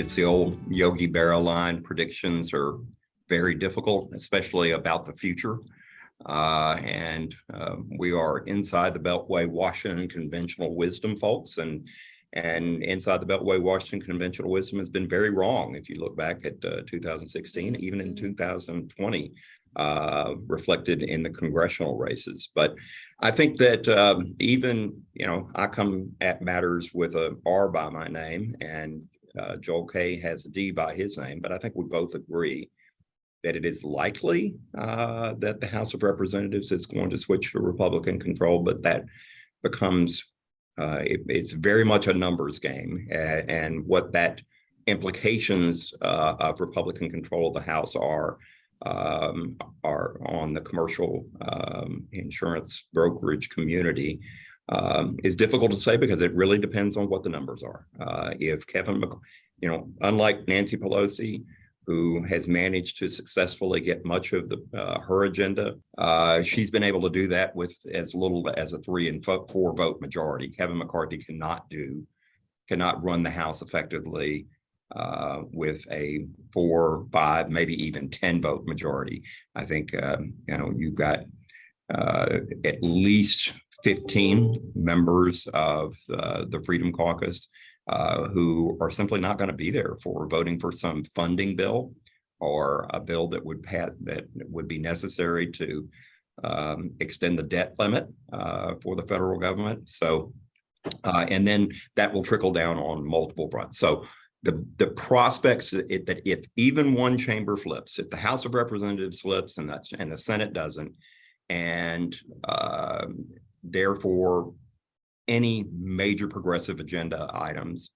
It's the old Yogi Berra line. Predictions are very difficult, especially about the future. We are inside the Beltway Washington conventional wisdom, folks, and inside the Beltway Washington conventional wisdom has been very wrong. If you look back at 2016, even in 2020, reflected in the congressional races. But I think that I come at matters with a R by my name, and Joel K has a D by his name, but I think we both agree that it is likely that the House of Representatives is going to switch to Republican control, but that becomes, it's very much a numbers game, and what that implications of Republican control of the House are on the commercial insurance brokerage community is difficult to say, because it really depends on what the numbers are. If Kevin, unlike Nancy Pelosi, who has managed to successfully get much of her agenda, she's been able to do that with as little as a 3 and 4 vote majority. Kevin McCarthy cannot run the House effectively with a 4, 5, maybe even 10 vote majority. I think you've got at least 15 members of the Freedom Caucus who are simply not going to be there for voting for some funding bill or a bill that would be necessary to extend the debt limit for the federal government. So, and then that will trickle down on multiple fronts. So the prospects that if even one chamber flips, if the House of Representatives flips and the Senate doesn't, and therefore any major progressive agenda items,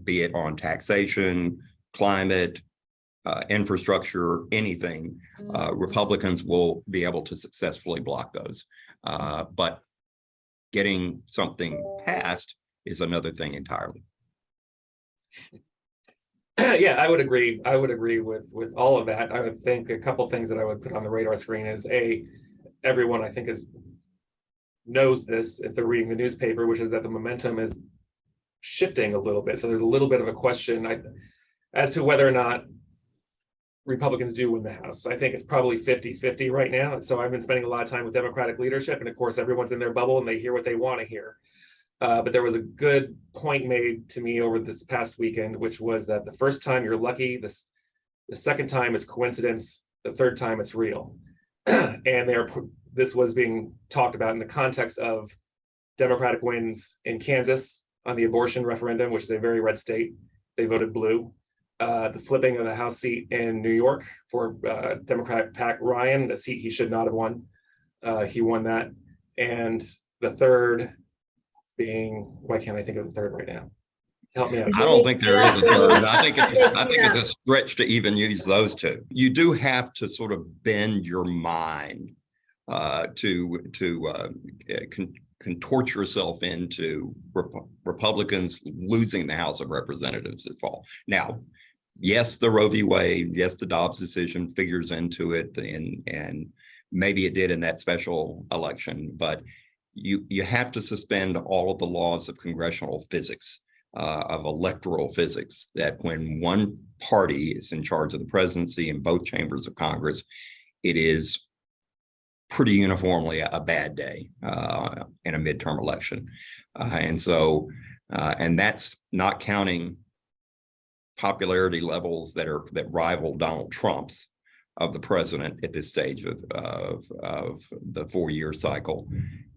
be it on taxation, climate, infrastructure, anything, Republicans will be able to successfully block those. But getting something passed is another thing entirely. Yeah, I would agree. I would agree with all of that. I would think a couple things that I would put on the radar screen is everyone I think knows this if they're reading the newspaper, which is that the momentum is shifting a little bit. So there's a little bit of a question as to whether or not Republicans do win the House. I think it's probably 50-50 right now. And so I've been spending a lot of time with Democratic leadership, and of course everyone's in their bubble and they hear what they want to hear. But there was a good point made to me over this past weekend, which was that the first time you're lucky, the second time is coincidence, the third time it's real. And this was being talked about in the context of Democratic wins in Kansas on the abortion referendum, which is a very red state. They voted blue. The flipping of the House seat in New York for Democrat Pat Ryan, a seat he should not have won. He won that. And the third being, why can't I think of the third right now? Help me out. I don't think there is a third. I think it's a stretch to even use those two. You do have to sort of bend your mind to contort yourself into Republicans losing the House of Representatives this fall. Now, yes, the Roe v. Wade, yes, the Dobbs decision figures into it, and maybe it did in that special election, but you have to suspend all of the laws of congressional physics, of electoral physics, that when one party is in charge of the presidency in both chambers of Congress, it is pretty uniformly a bad day in a midterm election. And that's not counting popularity levels that rival Donald Trump's of the president at this stage of the 4-year cycle.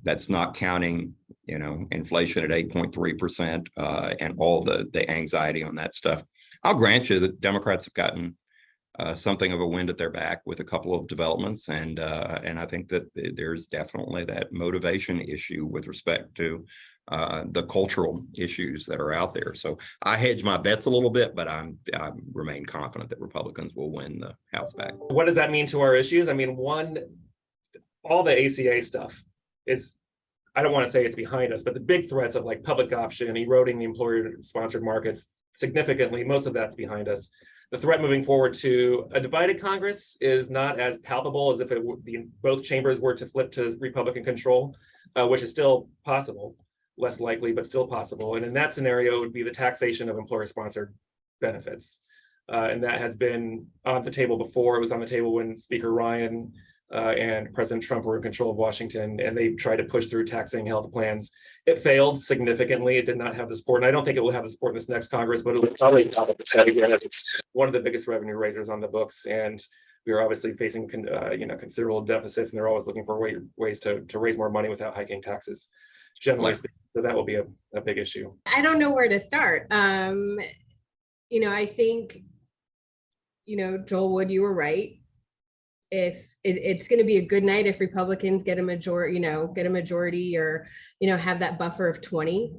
That's not counting, inflation at 8.3% and all the anxiety on that stuff. I'll grant you that Democrats have gotten something of a wind at their back with a couple of developments, and I think that there's definitely that motivation issue with respect to the cultural issues that are out there. So I hedge my bets a little bit, but I remain confident that Republicans will win the House back. What does that mean to our issues? I mean, all the ACA stuff is, I don't want to say it's behind us, but the big threats of like public option, eroding the employer-sponsored markets significantly, most of that's behind us. The threat moving forward to a divided Congress is not as palpable as if both chambers were to flip to Republican control, which is still possible, less likely, but still possible. And in that scenario, it would be the taxation of employer-sponsored benefits. And that has been on the table before. It was on the table when Speaker Ryan and President Trump were in control of Washington, and they tried to push through taxing health plans. It failed significantly. It did not have the support, and I don't think it will have the support in this next Congress, but it will probably top up its head again, as it's one of the biggest revenue raisers on the books. And we are obviously facing considerable deficits, and they're always looking for ways to raise more money without hiking taxes, generally speaking. So that will be a big issue. I don't know where to start. I think, Joel Wood, you were right. If it's going to be a good night if Republicans get a majority, or, have that buffer of 20.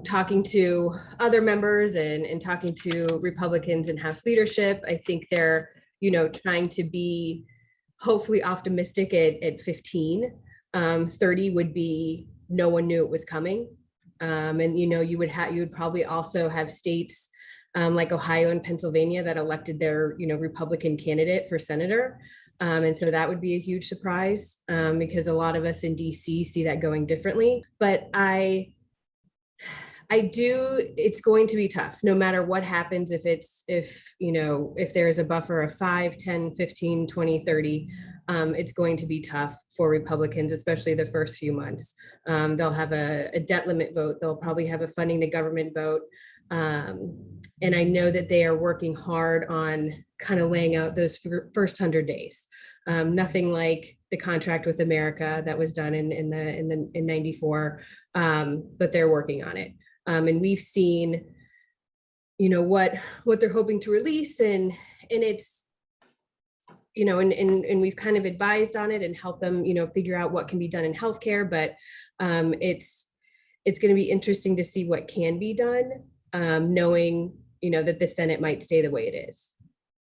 Talking to other members and talking to Republicans and House leadership, I think they're, trying to be hopefully optimistic at 15. 30 would be no one knew it was coming. And you would probably also have states like Ohio and Pennsylvania that elected their Republican candidate for senator. And so that would be a huge surprise, because a lot of us in DC see that going differently. But it's going to be tough no matter what happens. If there is a buffer of 5, 10, 15, 20, 30, it's going to be tough for Republicans, especially the first few months. They'll have a debt limit vote. They'll probably have a funding the government vote. And I know that they are working hard on kind of laying out those first 100 days. Nothing like the contract with America that was done in 94, but they're working on it. And we've seen, what they're hoping to release, and it's, and we've kind of advised on it and helped them, figure out what can be done in healthcare. But it's going to be interesting to see what can be done, knowing, that the Senate might stay the way it is.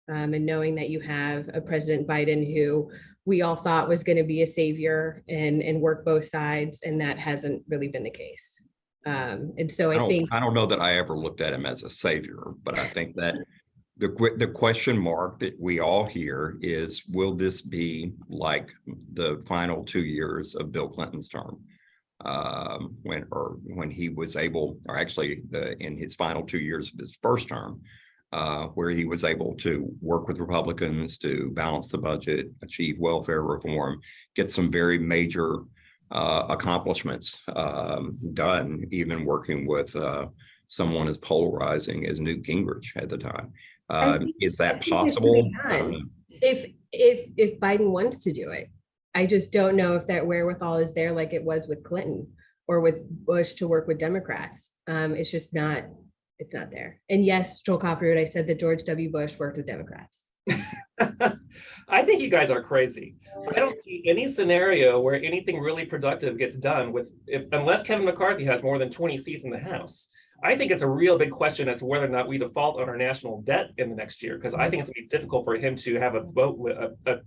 And knowing that you have a President Biden who we all thought was going to be a savior and work both sides, and that hasn't really been the case. And so I don't know that I ever looked at him as a savior, but I think that the question mark that we all hear is, will this be like the final 2 years of Bill Clinton's term? When he was able, or actually in his final 2 years of his first term, where he was able to work with Republicans to balance the budget, achieve welfare reform, get some very major accomplishments done, even working with someone as polarizing as Newt Gingrich at the time. Is that possible? If Biden wants to do it. I just don't know if that wherewithal is there like it was with Clinton or with Bush to work with Democrats. It's just not, it's not there. And yes, Joel Kopperud, I said that George W. Bush worked with Democrats. I think you guys are crazy. I don't see any scenario where anything really productive gets done unless Kevin McCarthy has more than 20 seats in the House. I think it's a real big question as to whether or not we default on our national debt in the next year, because I think it's going to be difficult for him to have a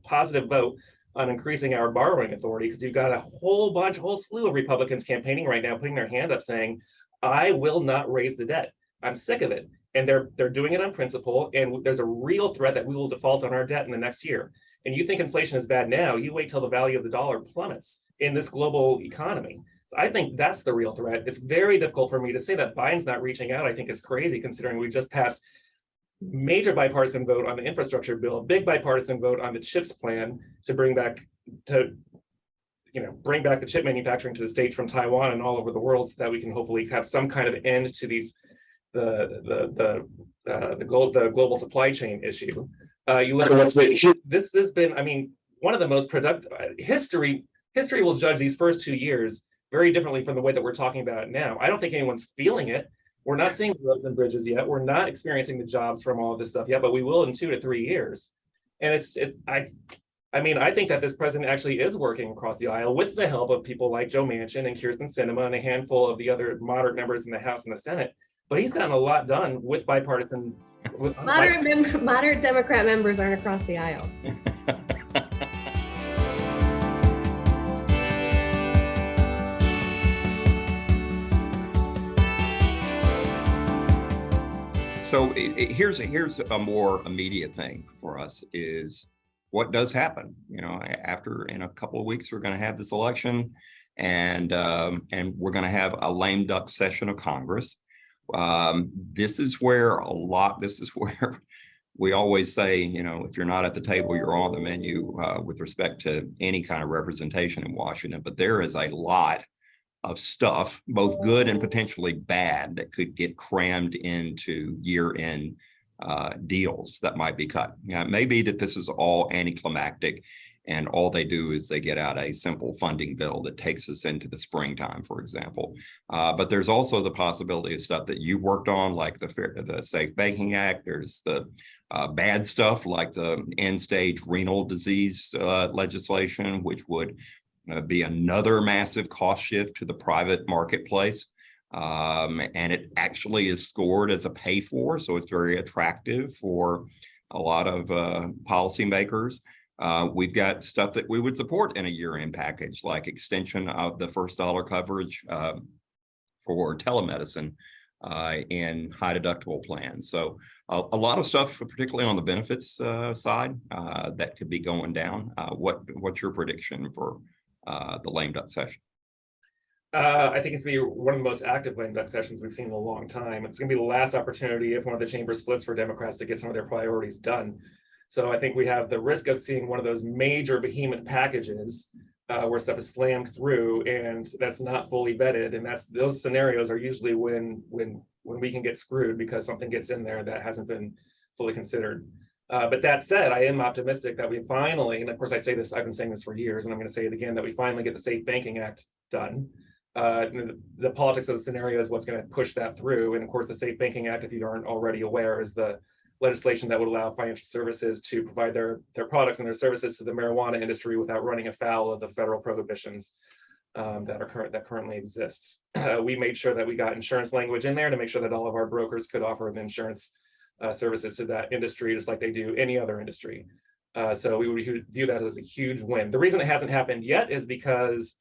positive vote on increasing our borrowing authority, because you've got a whole slew of Republicans campaigning right now, putting their hand up saying, I will not raise the debt. I'm sick of it. And they're doing it on principle. And there's a real threat that we will default on our debt in the next year. And you think inflation is bad now, you wait till the value of the dollar plummets in this global economy. So I think that's the real threat. It's very difficult for me to say that Biden's not reaching out. I think it's crazy, considering we just passed major bipartisan vote on the infrastructure bill, big bipartisan vote on the CHIPS plan to bring back the chip manufacturing to the States from Taiwan and all over the world, so that we can hopefully have some kind of end to these the global supply chain issue. You look at this has been, one of the most productive. History will judge these first 2 years very differently from the way that we're talking about it now. I don't think anyone's feeling it. We're not seeing roads and bridges yet. We're not experiencing the jobs from all of this stuff yet, but we will in 2 to 3 years. And I think that this president actually is working across the aisle with the help of people like Joe Manchin and Kyrsten Sinema and a handful of the other moderate members in the House and the Senate. But he's gotten a lot done with bipartisan. Moderate Democrat members aren't across the aisle. So here's a more immediate thing for us is what does happen. After in a couple of weeks, we're going to have this election, and we're going to have a lame duck session of Congress. This is where we always say, you know, if you're not at the table, you're on the menu with respect to any kind of representation in Washington. But there is a lot of stuff, both good and potentially bad, that could get crammed into year-end deals that might be cut. It may be that this is all anticlimactic, and all they do is they get out a simple funding bill that takes us into the springtime, for example. But there's also the possibility of stuff that you've worked on, like the Safe Banking Act. There's the bad stuff like the end-stage renal disease legislation, which would be another massive cost shift to the private marketplace. And it actually is scored as a pay for, so it's very attractive for a lot of policymakers. We've got stuff that we would support in a year-end package, like extension of the first dollar coverage for telemedicine in high deductible plans. So a lot of stuff, particularly on the benefits side, that could be going down. What's your prediction for the lame duck session? I think it's going to be one of the most active lame duck sessions we've seen in a long time. It's going to be the last opportunity if one of the chambers splits for Democrats to get some of their priorities done. So I think we have the risk of seeing one of those major behemoth packages where stuff is slammed through and that's not fully vetted. And those scenarios are usually when we can get screwed because something gets in there that hasn't been fully considered. But that said, I am optimistic that we finally, and of course I say this, I've been saying this for years, and I'm going to say it again, that we finally get the Safe Banking Act done. The politics of the scenario is what's going to push that through. And of course, the Safe Banking Act, if you aren't already aware, is the legislation that would allow financial services to provide their products and their services to the marijuana industry without running afoul of the federal prohibitions that currently exists. We made sure that we got insurance language in there to make sure that all of our brokers could offer insurance services to that industry, just like they do any other industry. So we would view that as a huge win. The reason it hasn't happened yet is because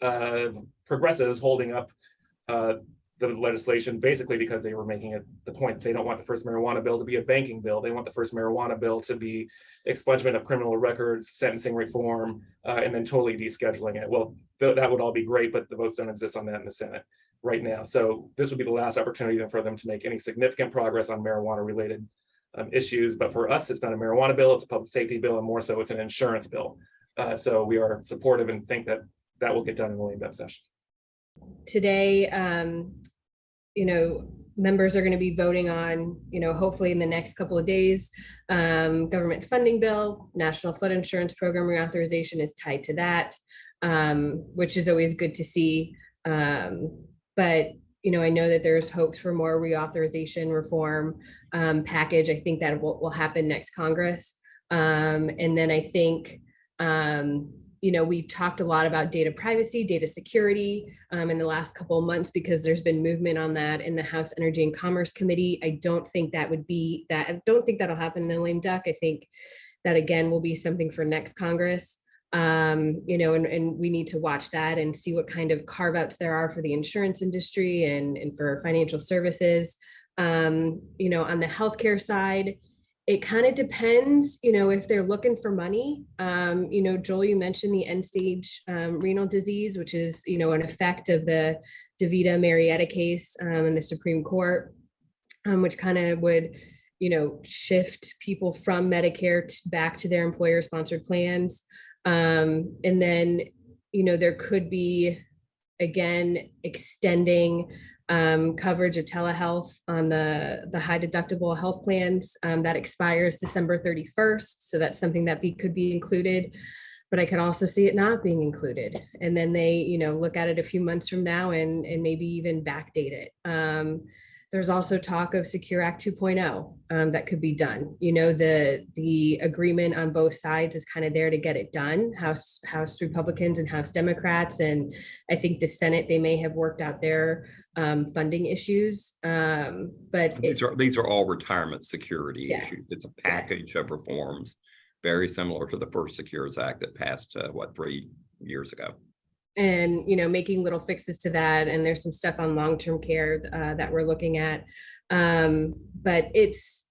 progressives holding up the legislation, basically because they were making it the point that they don't want the first marijuana bill to be a banking bill. They want the first marijuana bill to be expungement of criminal records, sentencing reform, and then totally descheduling it. Well, that would all be great, but the votes don't exist on that in the Senate right now. So this would be the last opportunity for them to make any significant progress on marijuana related issues. But for us, it's not a marijuana bill, it's a public safety bill, and more so it's an insurance bill. So we are supportive and think that that will get done in the lame duck session. Today, members are going to be voting on, hopefully in the next couple of days, government funding bill. National Flood Insurance Program reauthorization is tied to that, which is always good to see. But I know that there's hopes for more reauthorization reform package. I think that will happen next Congress. And then I think, we've talked a lot about data privacy, data security in the last couple of months because there's been movement on that in the House Energy and Commerce Committee. I don't think that'll happen in the lame duck. I think that again will be something for next Congress. And we need to watch that and see what kind of carve outs there are for the insurance industry and for financial services. On the healthcare side, it kind of depends, if they're looking for money. Joel, you mentioned the end stage renal disease, which is, an effect of the DeVita Marietta case in the Supreme Court, which kind of would, shift people from Medicare back to their employer sponsored plans. And then, there could be, again, extending coverage of telehealth on the high deductible health plans that expires December 31st. So that's something that could be included, but I could also see it not being included. And then they, look at it a few months from now and maybe even backdate it. There's also talk of Secure Act 2.0 that could be done. The agreement on both sides is kind of there to get it done, House Republicans and House Democrats. And I think the Senate, they may have worked out their funding issues. But these are all retirement security Yes. issues. It's a package of reforms, very similar to the first Secures Act that passed, 3 years ago. And, making little fixes to that. And there's some stuff on long-term care that we're looking at. But it's,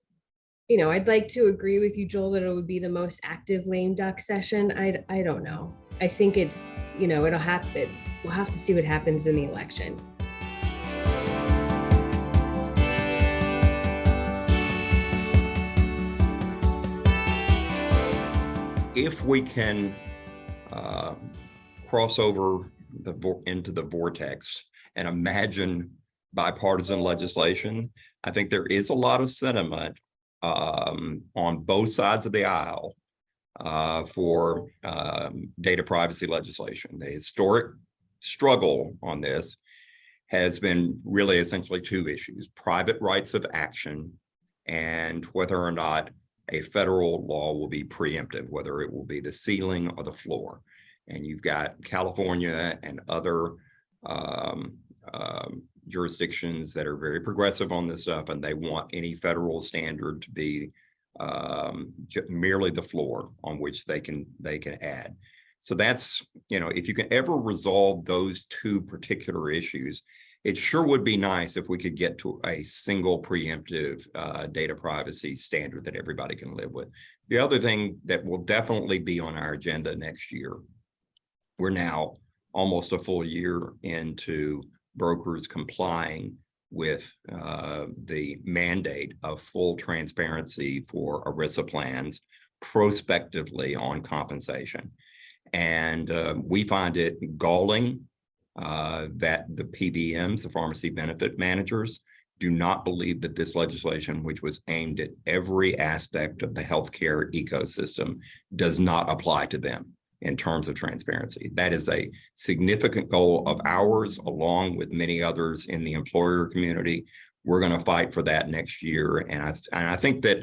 I'd like to agree with you, Joel, that it would be the most active lame duck session. I don't know. I think it's, we'll have to see what happens in the election. if we can cross over into the vortex and imagine bipartisan legislation, I think there is a lot of sentiment on both sides of the aisle for data privacy legislation. The historic struggle on this has been really essentially two issues: private rights of action and whether or not a federal law will be preemptive, whether it will be the ceiling or the floor. And you've got California and other jurisdictions that are very progressive on this stuff, and they want any federal standard to be merely the floor on which they can add. So that's, if you can ever resolve those two particular issues, it sure would be nice if we could get to a single preemptive data privacy standard that everybody can live with. The other thing that will definitely be on our agenda next year, we're now almost a full year into brokers complying with the mandate of full transparency for ERISA plans prospectively on compensation. And we find it galling that the PBMs, the pharmacy benefit managers, do not believe that this legislation, which was aimed at every aspect of the healthcare ecosystem, does not apply to them in terms of transparency. That is a significant goal of ours, along with many others in the employer community. We're going to fight for that next year. And I think that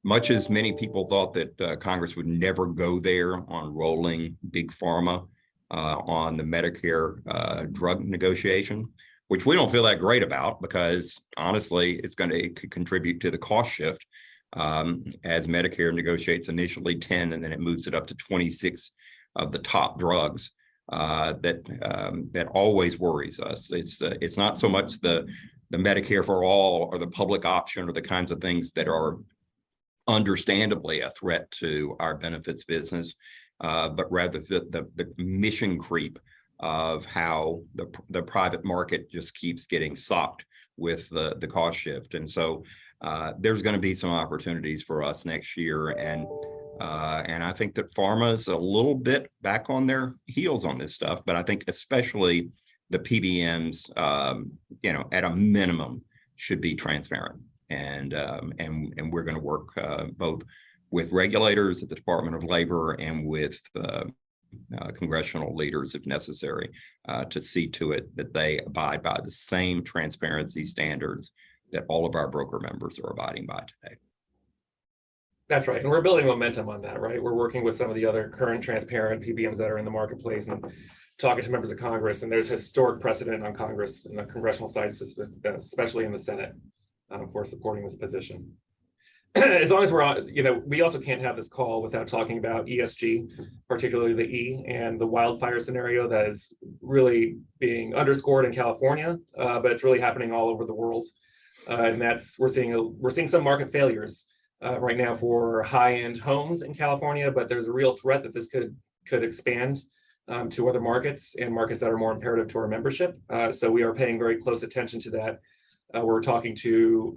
much as many people thought that Congress would never go there on rolling big pharma on the Medicare drug negotiation, which we don't feel that great about, because honestly, it's going to contribute to the cost shift as Medicare negotiates initially 10, and then it moves it up to 26 of the top drugs. That always worries us. It's not so much the Medicare for all or the public option or the kinds of things that are understandably a threat to our benefits business, but rather the mission creep of how the private market just keeps getting socked with the cost shift. And so there's going to be some opportunities for us next year. And I think that pharma is a little bit back on their heels on this stuff, but I think especially the PBMs, at a minimum should be transparent. And we're going to work both with regulators at the Department of Labor and with congressional leaders, if necessary, to see to it that they abide by the same transparency standards that all of our broker members are abiding by today. That's right. And we're building momentum on that, right? We're working with some of the other current transparent PBMs that are in the marketplace and talking to members of Congress. And there's historic precedent on Congress and the congressional side, especially in the Senate, for supporting this position. As long as we're on, we also can't have this call without talking about ESG, particularly the E and the wildfire scenario that is really being underscored in California, but it's really happening all over the world. And we're seeing some market failures right now for high-end homes in California, but there's a real threat that this could expand to other markets and markets that are more imperative to our membership. So we are paying very close attention to that. We're talking to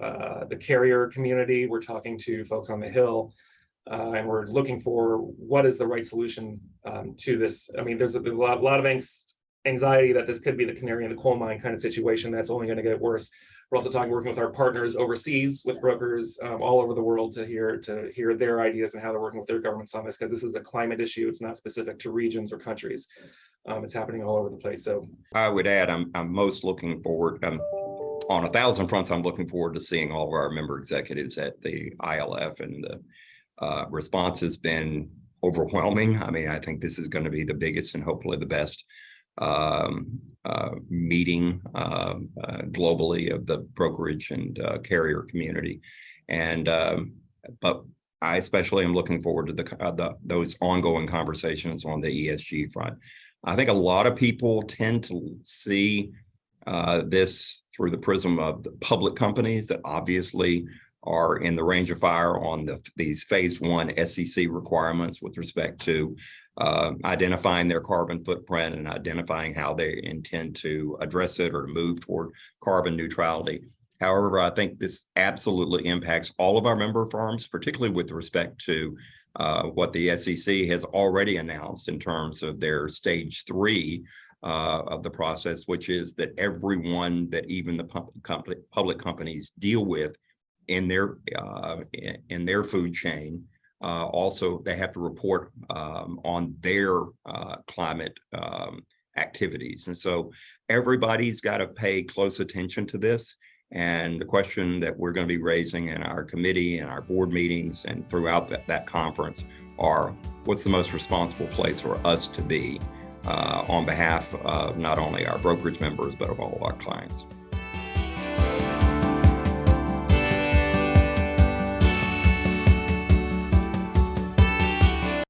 the carrier community, we're talking to folks on the Hill, and we're looking for what is the right solution to this. I mean, there's a lot of anxiety that this could be the canary in the coal mine kind of situation that's only going to get worse. We're also working with our partners overseas, with brokers all over the world to hear their ideas and how they're working with their governments on this, because this is a climate issue. It's not specific to regions or countries. It's happening all over the place. So I would add, I'm most looking forward, on 1,000 fronts, I'm looking forward to seeing all of our member executives at the ILF, and the response has been overwhelming. I mean, I think this is going to be the biggest and hopefully the best meeting globally of the brokerage and carrier community. And but I especially am looking forward to those ongoing conversations on the ESG front. I think a lot of people tend to see this through the prism of the public companies that obviously are in the range of fire on these phase one SEC requirements with respect to identifying their carbon footprint and identifying how they intend to address it or move toward carbon neutrality. However, I think this absolutely impacts all of our member firms, particularly with respect to what the SEC has already announced in terms of their stage 3 of the process, which is that everyone that even the public companies deal with in their food chain, also they have to report on their climate activities. And so everybody's got to pay close attention to this. And the question that we're going to be raising in our committee and our board meetings and throughout that conference are, what's the most responsible place for us to be on behalf of not only our brokerage members, but of all of our clients?